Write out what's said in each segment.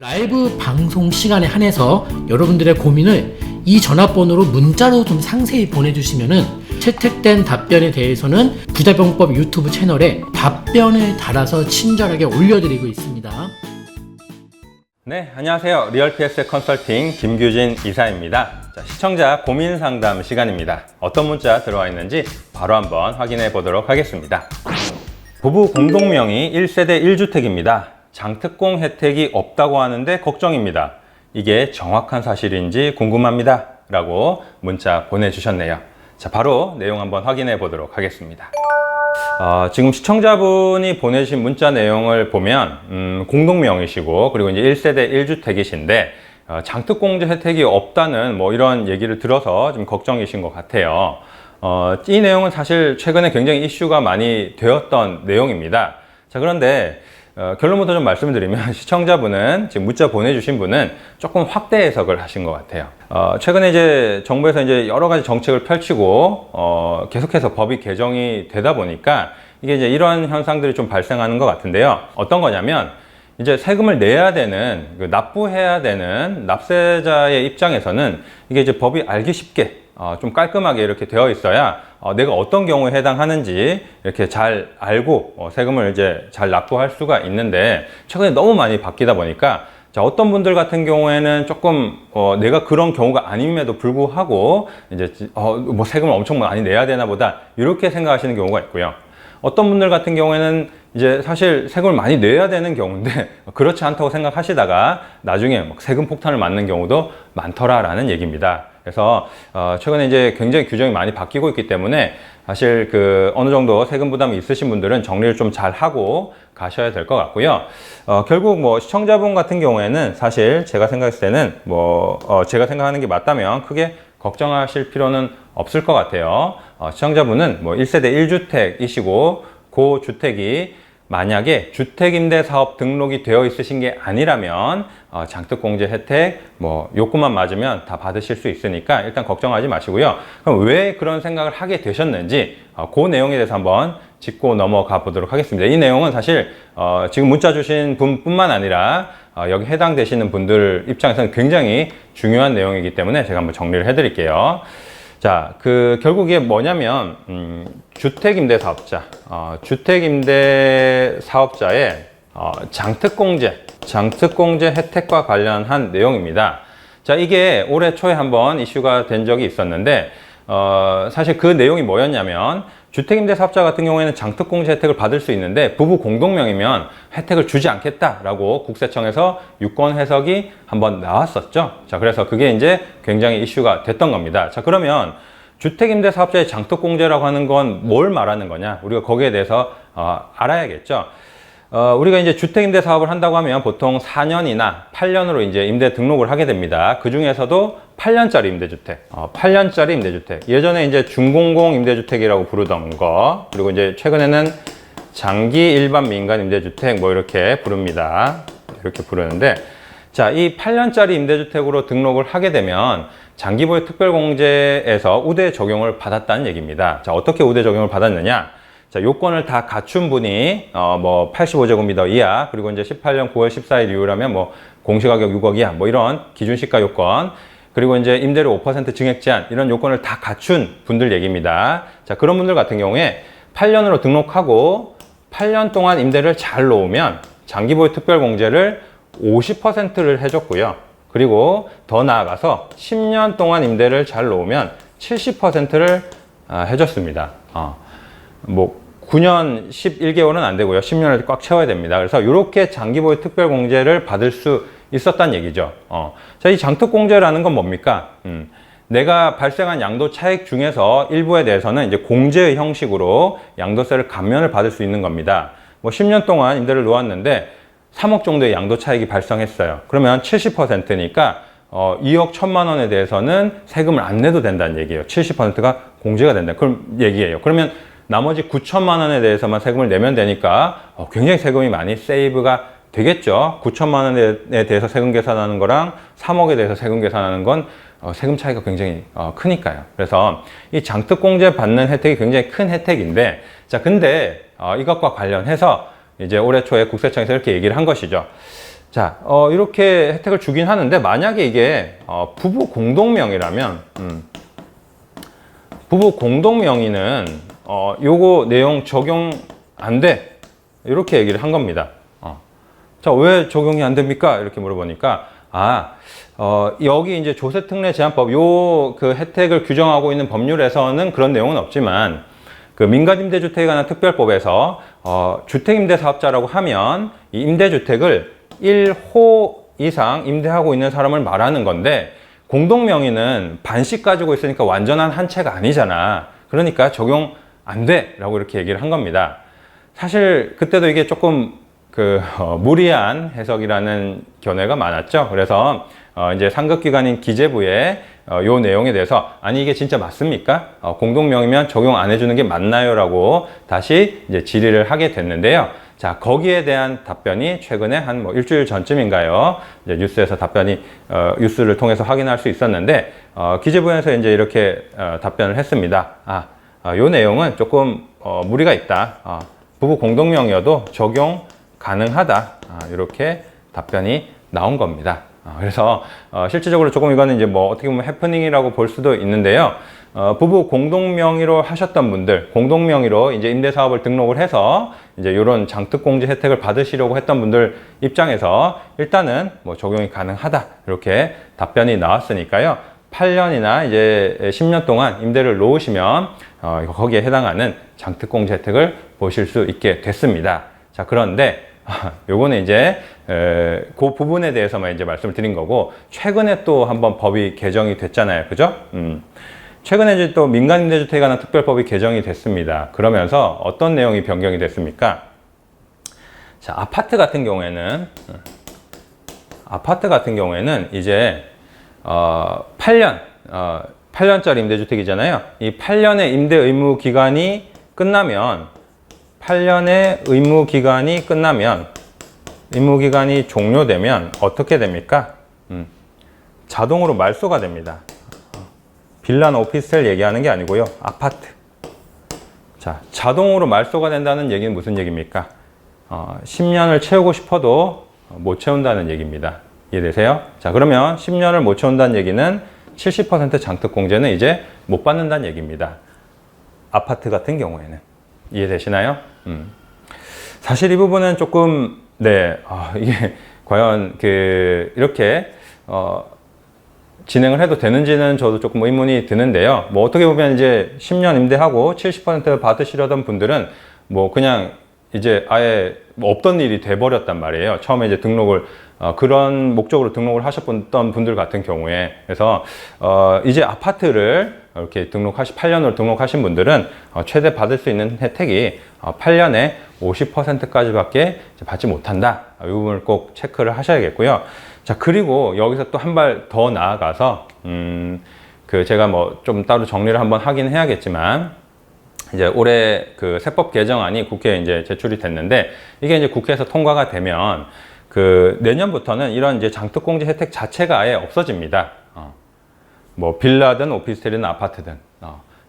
라이브 방송 시간에 한해서 여러분들의 고민을 이 전화번호로 문자로 좀 상세히 보내주시면은 채택된 답변에 대해서는 부자병법 유튜브 채널에 답변을 달아서 친절하게 올려드리고 있습니다. 네, 안녕하세요. 리얼PS 컨설팅 김규진 이사입니다. 자, 시청자 고민 상담 시간입니다. 어떤 문자 들어와 있는지 바로 한번 확인해 보도록 하겠습니다. 부부 공동명의 1세대 1주택입니다. 장특공 혜택이 없다고 하는데 걱정입니다. 이게 정확한 사실인지 궁금합니다. 라고 문자 보내주셨네요. 자, 바로 내용 한번 확인해 보도록 하겠습니다. 지금 시청자분이 보내신 문자 내용을 보면 공동명의시고 그리고 이제 1세대 1주택이신데 장특공제 혜택이 없다는 뭐 이런 얘기를 들어서 좀 걱정이신 것 같아요. 이 내용은 사실 최근에 굉장히 이슈가 많이 되었던 내용입니다. 자, 그런데 결론부터 좀 말씀을 드리면 시청자분은 지금 문자 보내주신 분은 조금 확대 해석을 하신 것 같아요. 최근에 이제 정부에서 이제 여러 가지 정책을 펼치고 계속해서 법이 개정이 되다 보니까 이게 이제 이런 현상들이 좀 발생하는 것 같은데요. 어떤 거냐면 이제 세금을 내야 되는 납부해야 되는 납세자의 입장에서는 이게 이제 법이 알기 쉽게 좀 깔끔하게 이렇게 되어 있어야 내가 어떤 경우에 해당하는지 이렇게 잘 알고 세금을 이제 잘 납부할 수가 있는데 최근에 너무 많이 바뀌다 보니까 자, 어떤 분들 같은 경우에는 조금 내가 그런 경우가 아님에도 불구하고 이제 뭐 세금을 엄청 많이 내야 되나 보다 이렇게 생각하시는 경우가 있고요. 어떤 분들 같은 경우에는 이제 사실 세금을 많이 내야 되는 경우인데 그렇지 않다고 생각하시다가 나중에 막 세금 폭탄을 맞는 경우도 많더라라는 얘기입니다. 그래서 최근에 이제 굉장히 규정이 많이 바뀌고 있기 때문에 사실 어느 정도 세금 부담이 있으신 분들은 정리를 좀 잘 하고 가셔야 될 것 같고요. 결국 뭐 시청자분 같은 경우에는 사실 제가 생각했을 때는 제가 생각하는 게 맞다면 크게 걱정하실 필요는 없을 것 같아요. 시청자분은 뭐 1세대 1주택이시고 그 주택이 만약에 주택임대사업 등록이 되어 있으신 게 아니라면 장특공제 혜택 뭐 요건만 맞으면 다 받으실 수 있으니까 일단 걱정하지 마시고요. 그럼 왜 그런 생각을 하게 되셨는지 그 내용에 대해서 한번 짚고 넘어가 보도록 하겠습니다. 이 내용은 사실 지금 문자 주신 분뿐만 아니라 여기 해당되시는 분들 입장에서는 굉장히 중요한 내용이기 때문에 제가 한번 정리를 해드릴게요. 자, 결국 이게 뭐냐면, 주택임대사업자, 주택임대사업자의 장특공제 혜택과 관련한 내용입니다. 자, 이게 올해 초에 한번 이슈가 된 적이 있었는데, 사실 그 내용이 뭐였냐면, 주택임대사업자 같은 경우에는 장특공제 혜택을 받을 수 있는데 부부 공동명의면 혜택을 주지 않겠다라고 국세청에서 유권 해석이 한번 나왔었죠. 자, 그래서 그게 이제 굉장히 이슈가 됐던 겁니다. 자, 그러면 주택임대사업자의 장특공제라고 하는 건 뭘 말하는 거냐? 우리가 거기에 대해서 알아야겠죠. 우리가 이제 주택임대 사업을 한다고 하면 보통 4년이나 8년으로 이제 임대 등록을 하게 됩니다. 그 중에서도 8년짜리 임대주택, 8년짜리 임대주택. 예전에 이제 중공공 임대주택이라고 부르던 거, 그리고 이제 최근에는 장기 일반 민간 임대주택 뭐 이렇게 부릅니다. 이렇게 부르는데, 자, 이 8년짜리 임대주택으로 등록을 하게 되면 장기보유 특별공제에서 우대 적용을 받았다는 얘기입니다. 자, 어떻게 우대 적용을 받았느냐? 자, 요건을 다 갖춘 분이 뭐 85제곱미터 이하, 그리고 이제 18년 9월 14일 이후라면 뭐 공시가격 6억 이하, 뭐 이런 기준시가 요건, 그리고 이제 임대료 5% 증액 제한, 이런 요건을 다 갖춘 분들 얘기입니다. 자, 그런 분들 같은 경우에 8년으로 등록하고 8년 동안 임대를 잘 놓으면 장기보유 특별공제를 50%를 해줬고요. 그리고 더 나아가서 10년 동안 임대를 잘 놓으면 70%를 해줬습니다. 뭐 9년 11개월은 안 되고요. 10년을 꽉 채워야 됩니다. 그래서 이렇게 장기보유 특별공제를 받을 수 있었다는 얘기죠. 자, 이 장특공제라는 건 뭡니까? 내가 발생한 양도 차익 중에서 일부에 대해서는 이제 공제의 형식으로 양도세를 감면을 받을 수 있는 겁니다. 뭐 10년 동안 임대를 놓았는데 3억 정도의 양도 차익이 발생했어요. 그러면 70%니까 2억 1천만 원에 대해서는 세금을 안 내도 된다는 얘기예요. 70%가 공제가 된다. 그런 얘기예요. 그러면 나머지 9천만 원에 대해서만 세금을 내면 되니까 굉장히 세금이 많이 세이브가 되겠죠. 9천만 원에 대해서 세금 계산하는 거랑 3억에 대해서 세금 계산하는 건 세금 차이가 굉장히 크니까요. 그래서 이 장특공제 받는 혜택이 굉장히 큰 혜택인데, 자, 근데 이것과 관련해서 이제 올해 초에 국세청에서 이렇게 얘기를 한 것이죠. 자, 이렇게 혜택을 주긴 하는데 만약에 이게 부부 공동명의라면 부부 공동명의는 요거 내용 적용 안 돼. 이렇게 얘기를 한 겁니다. 자, 왜 적용이 안 됩니까? 이렇게 물어보니까 여기 이제 조세특례 제한법 요 그 혜택을 규정하고 있는 법률에서는 그런 내용은 없지만 그 민간임대주택에 관한 특별법에서 주택임대사업자라고 하면 이 임대주택을 1호 이상 임대하고 있는 사람을 말하는 건데 공동명의는 반씩 가지고 있으니까 완전한 한 채가 아니잖아. 그러니까 적용 안 돼 라고 이렇게 얘기를 한 겁니다. 사실 그때도 이게 조금 무리한 해석이라는 견해가 많았죠. 그래서 이제 상급기관인 기재부에 요 내용에 대해서 아니 이게 진짜 맞습니까? 공동명의면 적용 안 해주는 게 맞나요? 라고 다시 이제 질의를 하게 됐는데요. 자, 거기에 대한 답변이 최근에 한 일주일 전쯤인가요? 이제 뉴스에서 답변이 뉴스를 통해서 확인할 수 있었는데 기재부에서 이제 이렇게 답변을 했습니다. 요 내용은 조금 무리가 있다. 부부 공동명의여도 적용 가능하다. 이렇게 답변이 나온 겁니다. 그래서 실질적으로 조금 이거는 이제 어떻게 보면 해프닝이라고 볼 수도 있는데요. 부부 공동명의로 하셨던 분들, 공동명의로 이제 임대사업을 등록을 해서 이제 이런 장특공제 혜택을 받으시려고 했던 분들 입장에서 일단은 적용이 가능하다. 이렇게 답변이 나왔으니까요. 8년이나 이제 10년 동안 임대를 놓으시면 거기에 해당하는 장특공제 혜택을 보실 수 있게 됐습니다. 자, 그런데 요거는 이제 그 부분에 대해서만 이제 말씀을 드린 거고 최근에 또 한번 법이 개정이 됐잖아요. 그죠? 최근에 이제 또 민간임대주택에 관한 특별법이 개정이 됐습니다. 그러면서 어떤 내용이 변경이 됐습니까? 자, 아파트 같은 경우에는 이제 8년짜리 임대주택이잖아요. 이 8년의 임대 의무 기간이 끝나면 8년의 의무 기간이 종료되면 어떻게 됩니까? 자동으로 말소가 됩니다. 빌라나 오피스텔 얘기하는 게 아니고요. 아파트. 자, 자동으로 말소가 된다는 얘기는 무슨 얘기입니까? 10년을 채우고 싶어도 못 채운다는 얘기입니다. 이해되세요? 자, 그러면 10년을 못 채운다는 얘기는 70% 장특공제는 이제 못 받는다는 얘기입니다. 아파트 같은 경우에는. 이해되시나요? 사실 이 부분은 조금, 이게 과연 이렇게, 진행을 해도 되는지는 저도 조금 의문이 드는데요. 어떻게 보면 이제 10년 임대하고 70% 받으시려던 분들은 그냥 이제 아예 없던 일이 돼버렸단 말이에요. 처음에 이제 등록을, 그런 목적으로 등록을 하셨던 분들 같은 경우에. 그래서, 이제 아파트를 이렇게 8년으로 등록하신 분들은 최대 받을 수 있는 혜택이 8년에 50%까지밖에 받지 못한다. 이 부분을 꼭 체크를 하셔야겠고요. 자, 그리고 여기서 또 한 발 더 나아가서, 제가 좀 따로 정리를 한번 하긴 해야겠지만, 이제 올해 세법 개정안이 국회에 이제 제출이 됐는데, 이게 이제 국회에서 통과가 되면, 내년부터는 이런 이제 장특공제 혜택 자체가 아예 없어집니다. 빌라든 오피스텔이든 아파트든,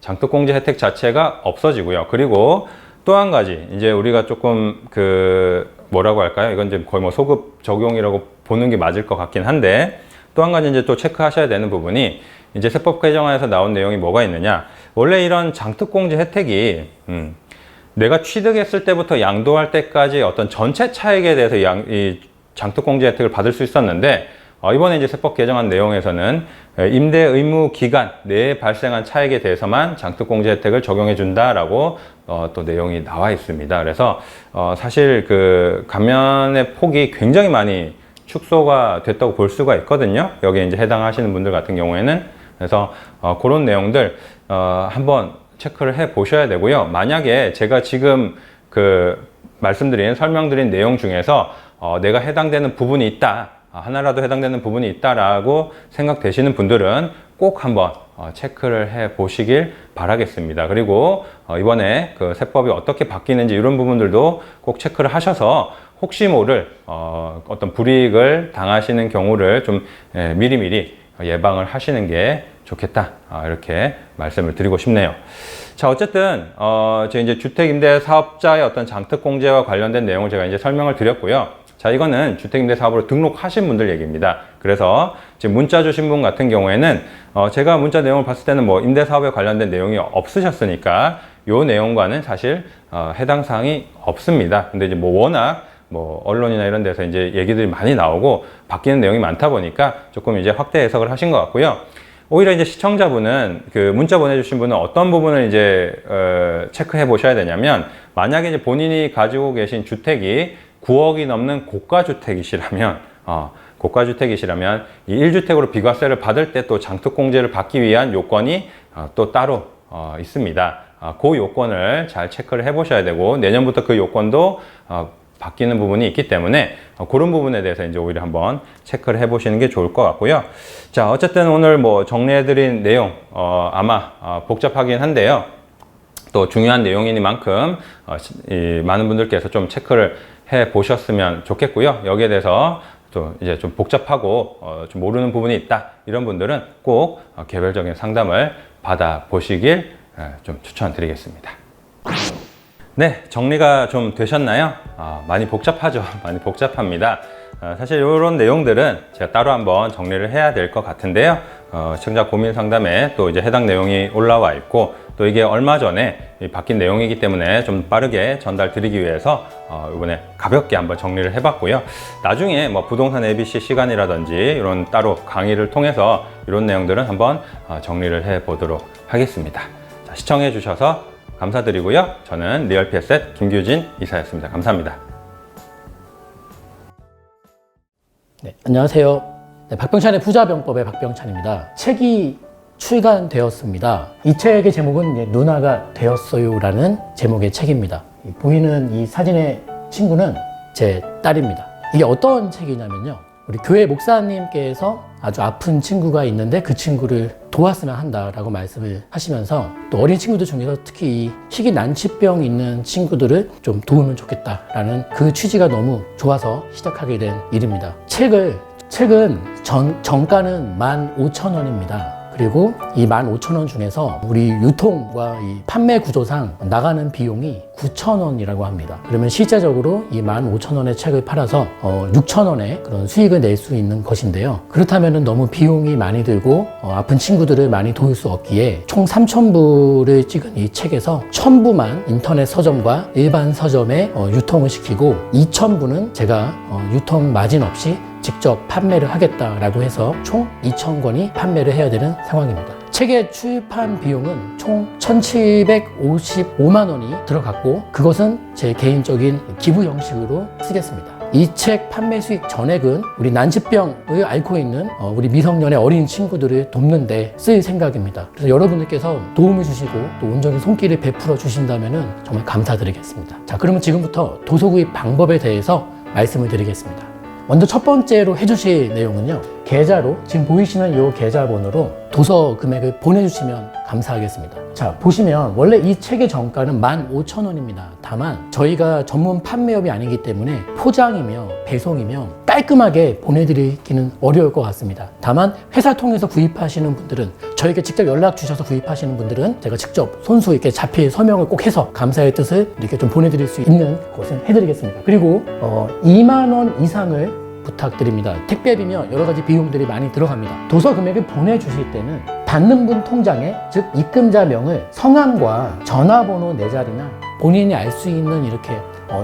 장특공제 혜택 자체가 없어지고요. 그리고 또 한 가지, 이제 우리가 조금 뭐라고 할까요? 이건 이제 거의 소급 적용이라고 보는 게 맞을 것 같긴 한데, 또 한 가지 이제 또 체크하셔야 되는 부분이, 이제 세법 개정안에서 나온 내용이 뭐가 있느냐. 원래 이런 장특공제 혜택이, 내가 취득했을 때부터 양도할 때까지 어떤 전체 차익에 대해서 이 장특공제 혜택을 받을 수 있었는데, 이번에 이제 세법 개정안 내용에서는 임대 의무 기간 내에 발생한 차익에 대해서만 장특공제 혜택을 적용해 준다라고 또 내용이 나와 있습니다. 그래서 사실 감면의 폭이 굉장히 많이 축소가 됐다고 볼 수가 있거든요. 여기에 이제 해당하시는 분들 같은 경우에는. 그래서 그런 내용들 한번 체크를 해 보셔야 되고요. 만약에 제가 지금 설명드린 내용 중에서 내가 해당되는 부분이 있다, 하나라도 해당되는 부분이 있다라고 생각되시는 분들은 꼭 한번 체크를 해 보시길 바라겠습니다. 그리고 이번에 세법이 어떻게 바뀌는지 이런 부분들도 꼭 체크를 하셔서 혹시 모를 어떤 불이익을 당하시는 경우를 좀 미리미리 예방을 하시는 게 좋겠다, 이렇게 말씀을 드리고 싶네요. 자, 어쨌든 제가 이제 주택임대 사업자의 어떤 장특공제와 관련된 내용을 제가 이제 설명을 드렸고요. 자, 이거는 주택임대사업으로 등록하신 분들 얘기입니다. 그래서 지금 문자 주신 분 같은 경우에는 제가 문자 내용을 봤을 때는 뭐 임대사업에 관련된 내용이 없으셨으니까 요 내용과는 사실 해당 사항이 없습니다. 근데 이제 뭐 워낙 뭐 언론이나 이런 데서 이제 얘기들이 많이 나오고 바뀌는 내용이 많다 보니까 조금 이제 확대 해석을 하신 것 같고요. 오히려 이제 시청자분은 그 문자 보내주신 분은 어떤 부분을 이제 체크해 보셔야 되냐면, 만약에 이제 본인이 가지고 계신 주택이 9억이 넘는 고가주택이시라면 이 1주택으로 비과세를 받을 때 또 장특공제를 받기 위한 요건이 또 따로 있습니다. 그 요건을 잘 체크를 해 보셔야 되고, 내년부터 그 요건도 바뀌는 부분이 있기 때문에 그런 부분에 대해서 이제 오히려 한번 체크를 해 보시는 게 좋을 것 같고요. 자, 어쨌든 오늘 뭐 정리해 드린 내용 아마 복잡하긴 한데요. 또 중요한 내용이니만큼 많은 분들께서 좀 체크를 해 보셨으면 좋겠고요. 여기에 대해서 또 이제 좀 복잡하고 좀 모르는 부분이 있다, 이런 분들은 꼭 개별적인 상담을 받아 보시길 좀 추천드리겠습니다. 네, 정리가 좀 되셨나요? 많이 복잡하죠. 많이 복잡합니다. 사실 이런 내용들은 제가 따로 한번 정리를 해야 될 것 같은데요. 시청자 고민 상담에 또 이제 해당 내용이 올라와 있고, 또 이게 얼마 전에 바뀐 내용이기 때문에 좀 빠르게 전달 드리기 위해서 이번에 가볍게 한번 정리를 해봤고요. 나중에 뭐 부동산 ABC 시간이라든지 이런 따로 강의를 통해서 이런 내용들은 한번 정리를 해 보도록 하겠습니다. 자, 시청해 주셔서 감사드리고요. 저는 리얼피에셋 김규진 이사였습니다. 감사합니다. 네, 안녕하세요. 네, 박병찬의 부자병법의 박병찬입니다. 책이 출간되었습니다. 이 책의 제목은 누나가 되었어요라는 제목의 책입니다. 보이는 이 사진의 친구는 제 딸입니다. 이게 어떤 책이냐면요, 우리 교회 목사님께서 아주 아픈 친구가 있는데 그 친구를 도왔으면 한다라고 말씀을 하시면서, 또 어린 친구들 중에서 특히 이 희귀 난치병 있는 친구들을 좀 도우면 좋겠다라는 그 취지가 너무 좋아서 시작하게 된 일입니다. 책은 정가는 15,000원입니다. 그리고 이 15,000원 중에서 우리 유통과 이 판매 구조상 나가는 비용이 9,000원이라고 합니다. 그러면 실제적으로 이 15,000원의 책을 팔아서 6,000원의 그런 수익을 낼 수 있는 것인데요. 그렇다면 너무 비용이 많이 들고 아픈 친구들을 많이 도울 수 없기에 총 3,000부를 찍은 이 책에서 1,000부만 인터넷 서점과 일반 서점에 유통을 시키고, 2,000부는 제가 유통 마진 없이 직접 판매를 하겠다라고 해서 총 2,000권이 판매를 해야 되는 상황입니다. 책의 출판 비용은 총 1,755만 원이 들어갔고, 그것은 제 개인적인 기부 형식으로 쓰겠습니다. 이 책 판매 수익 전액은 우리 난치병을 앓고 있는 우리 미성년의 어린 친구들을 돕는 데 쓸 생각입니다. 그래서 여러분들께서 도움을 주시고 또 온전히 손길을 베풀어 주신다면 정말 감사드리겠습니다. 자, 그러면 지금부터 도서 구입 방법에 대해서 말씀을 드리겠습니다. 먼저 첫 번째로 해주실 내용은요, 계좌로 지금 보이시는 이 계좌번호로 도서 금액을 보내주시면 감사하겠습니다. 자, 보시면 원래 이 책의 정가는 15,000원입니다. 다만 저희가 전문 판매업이 아니기 때문에 포장이며 배송이며 깔끔하게 보내드리기는 어려울 것 같습니다. 다만 회사 통해서 구입하시는 분들은, 저에게 직접 연락 주셔서 구입하시는 분들은 제가 직접 손수 이렇게 자필 서명을 꼭 해서 감사의 뜻을 이렇게 좀 보내드릴 수 있는 것은 해드리겠습니다. 그리고 2만 원 이상을 부탁드립니다. 택배비며 여러 가지 비용들이 많이 들어갑니다. 도서 금액을 보내주실 때는 받는 분 통장에, 즉 입금자명을 성함과 전화번호 4자리나 본인이 알 수 있는 이렇게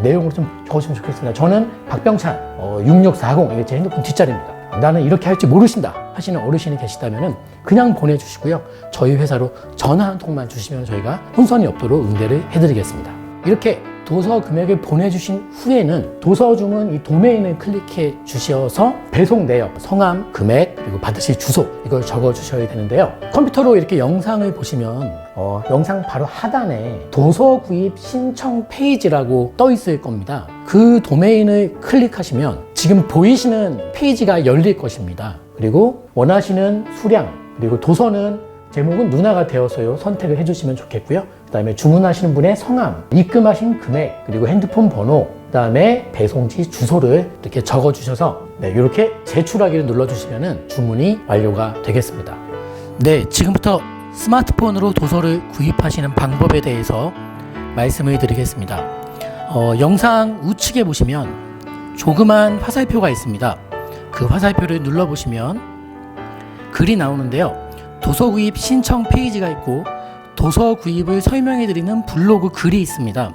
내용으로 좀 적으시면 좋겠습니다. 저는 박병찬 6640, 이게 제 핸드폰 뒷자리입니다. 나는 이렇게 할 줄 모르신다 하시는 어르신이 계시다면 그냥 보내주시고요, 저희 회사로 전화 한 통만 주시면 저희가 혼선이 없도록 응대를 해드리겠습니다. 이렇게 도서 금액을 보내주신 후에는 도서 주문 이 도메인을 클릭해 주셔서 배송 내역, 성함, 금액, 그리고 받으실 주소, 이걸 적어 주셔야 되는데요. 컴퓨터로 이렇게 영상을 보시면 영상 바로 하단에 도서 구입 신청 페이지라고 떠 있을 겁니다. 그 도메인을 클릭하시면 지금 보이시는 페이지가 열릴 것입니다. 그리고 원하시는 수량, 그리고 도서는 제목은 누나가 되어서요 선택을 해주시면 좋겠고요. 그 다음에 주문하시는 분의 성함, 입금하신 금액, 그리고 핸드폰 번호, 그 다음에 배송지 주소를 이렇게 적어 주셔서 이렇게 제출하기를 눌러주시면 주문이 완료가 되겠습니다. 네, 지금부터 스마트폰으로 도서를 구입하시는 방법에 대해서 말씀을 드리겠습니다. 영상 우측에 보시면 조그만 화살표가 있습니다. 그 화살표를 눌러보시면 글이 나오는데요. 도서 구입 신청 페이지가 있고 도서 구입을 설명해드리는 블로그 글이 있습니다.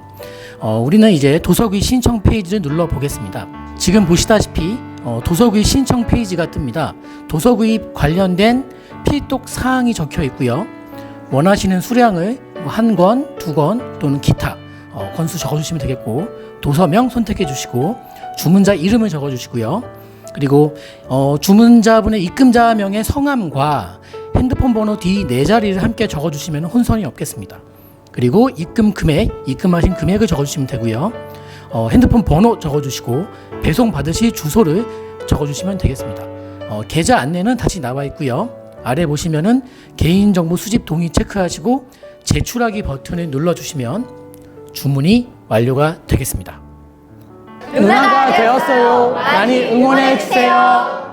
우리는 이제 도서 구입 신청 페이지를 눌러보겠습니다. 지금 보시다시피 도서 구입 신청 페이지가 뜹니다. 도서 구입 관련된 필독 사항이 적혀 있고요. 원하시는 수량을 1권, 2권 또는 기타 권수 적어주시면 되겠고, 도서명 선택해 주시고 주문자 이름을 적어 주시고요. 그리고 주문자분의 입금자명의 성함과 핸드폰 번호 뒤 4자리를 함께 적어 주시면 혼선이 없겠습니다. 그리고 입금 금액, 입금하신 금액을 적어 주시면 되고요. 핸드폰 번호 적어 주시고 배송 받으실 주소를 적어 주시면 되겠습니다. 계좌 안내는 다시 나와 있고요. 아래 보시면은 개인정보 수집 동의 체크하시고 제출하기 버튼을 눌러주시면 주문이 완료가 되겠습니다. 은하가 되었어요. 많이 응원해 주세요.